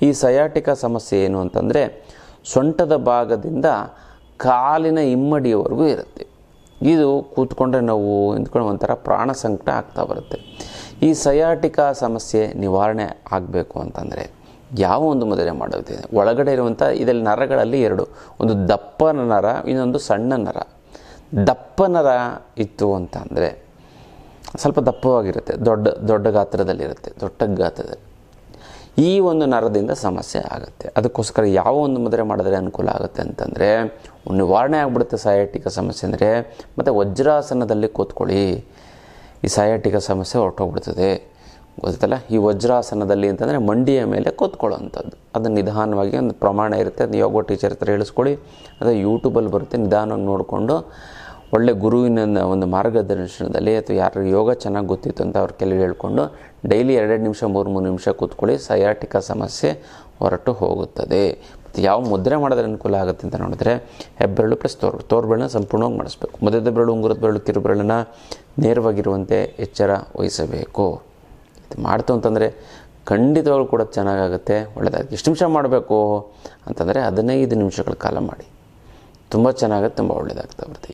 ಈ ಸಯಾಟಿಕ ಸಮಸ್ಯೆ ಏನು ಅಂತಂದರೆ ಸೊಂಟದ ಭಾಗದಿಂದ ಕಾಲಿನ ಹಿಮ್ಮಡಿಯವರೆಗೂ ಇರುತ್ತೆ. ಇದು ಕೂತ್ಕೊಂಡ್ರೆ ನೋವು, ನಿಂತ್ಕೊಂಡು ಒಂಥರ ಪ್ರಾಣ ಸಂಕಟ ಆಗ್ತಾ ಬರುತ್ತೆ. ಈ ಸಯಾಟಿಕ ಸಮಸ್ಯೆ ನಿವಾರಣೆ ಆಗಬೇಕು ಅಂತಂದರೆ ಯಾವ ಒಂದು ಮೊದಲೇ ಮಾಡೋದಿದೆ, ಒಳಗಡೆ ಇರುವಂಥ ಇದರಲ್ಲಿ ನರಗಳಲ್ಲಿ ಎರಡು, ಒಂದು ದಪ್ಪನ ನರ, ಇನ್ನೊಂದು ಸಣ್ಣ ನರ. ದಪ್ಪ ನರ ಇತ್ತು ಅಂತ ಅಂದರೆ ಸ್ವಲ್ಪ ದಪ್ಪವಾಗಿರುತ್ತೆ, ದೊಡ್ಡ ಗಾತ್ರದಲ್ಲಿರುತ್ತೆ, ದೊಡ್ಡ ಗಾತ್ರದಲ್ಲಿ. ಈ ಒಂದು ನರದಿಂದ ಸಮಸ್ಯೆ ಆಗುತ್ತೆ. ಅದಕ್ಕೋಸ್ಕರ ಯಾವ ಒಂದು ಮುದ್ರೆ ಮಾಡಿದ್ರೆ ಅನುಕೂಲ ಆಗುತ್ತೆ ಅಂತಂದರೆ ನಿವಾರಣೆ ಆಗಿಬಿಡುತ್ತೆ ಸಯಾಟಿಕ ಸಮಸ್ಯೆ ಅಂದರೆ. ಮತ್ತು ವಜ್ರಾಸನದಲ್ಲಿ ಕೂತ್ಕೊಳ್ಳಿ, ಈ ಸಯಾಟಿಕ ಸಮಸ್ಯೆ ಹೊರಟೋಗ್ಬಿಡ್ತದೆ, ಗೊತ್ತಲ್ಲ. ಈ ವಜ್ರಾಸನದಲ್ಲಿ ಅಂತಂದರೆ ಮಂಡಿಯ ಮೇಲೆ ಕೂತ್ಕೊಳ್ಳೋವಂಥದ್ದು. ಅದು ನಿಧಾನವಾಗಿ ಒಂದು ಪ್ರಮಾಣ ಇರುತ್ತೆ, ಅದು ಯೋಗ ಟೀಚರ್ ಹತ್ರ ಹೇಳಿಸ್ಕೊಳ್ಳಿ, ಅದು ಯೂಟ್ಯೂಬಲ್ಲಿ ಬರುತ್ತೆ, ನಿಧಾನವಾಗಿ ನೋಡಿಕೊಂಡು ಒಳ್ಳೆ ಗುರುವಿನ ಒಂದು ಮಾರ್ಗದರ್ಶನದಲ್ಲಿ ಅಥವಾ ಯಾರು ಯೋಗ ಚೆನ್ನಾಗಿ ಗೊತ್ತಿತ್ತು ಅಂತ ಅವ್ರು ಕೆಲವು ಹೇಳ್ಕೊಂಡು ಡೈಲಿ 2 ನಿಮಿಷ 3 ನಿಮಿಷ ಕೂತ್ಕೊಳ್ಳಿ, ಸಯಾಟಿಕ ಸಮಸ್ಯೆ ಹೊರಟು ಹೋಗುತ್ತದೆ. ಮತ್ತು ಯಾವ ಮುದ್ರೆ ಮಾಡಿದ್ರೆ ಅನುಕೂಲ ಆಗುತ್ತೆ ಅಂತ ನೋಡಿದ್ರೆ ಹೆಬ್ಬೆರಳು ಪ್ಲಸ್ ತೋರ್ಬೆರಳನ್ನ ಸಂಪೂರ್ಣವಾಗಿ ಮಾಡಿಸ್ಬೇಕು. ಮಧ್ಯದ ಬೆರಳು, ಉಂಗುರದ ಬೆರಳು, ಕಿರುಬೆರಳನ್ನ ನೇರವಾಗಿರುವಂತೆ ಎಚ್ಚರ ವಹಿಸಬೇಕು. ಇದು ಮಾಡ್ತು ಅಂತಂದರೆ ಖಂಡಿತವಾಗ್ಲೂ ಕೂಡ ಚೆನ್ನಾಗಾಗುತ್ತೆ, ಒಳ್ಳೆಯದಾಗುತ್ತೆ. ಎಷ್ಟು ನಿಮಿಷ ಮಾಡಬೇಕು ಅಂತಂದರೆ 15 ನಿಮಿಷಗಳ ಕಾಲ ಮಾಡಿ, ತುಂಬ ಚೆನ್ನಾಗುತ್ತೆ, ತುಂಬ ಒಳ್ಳೆಯದಾಗ್ತಾ ಬರುತ್ತೆ.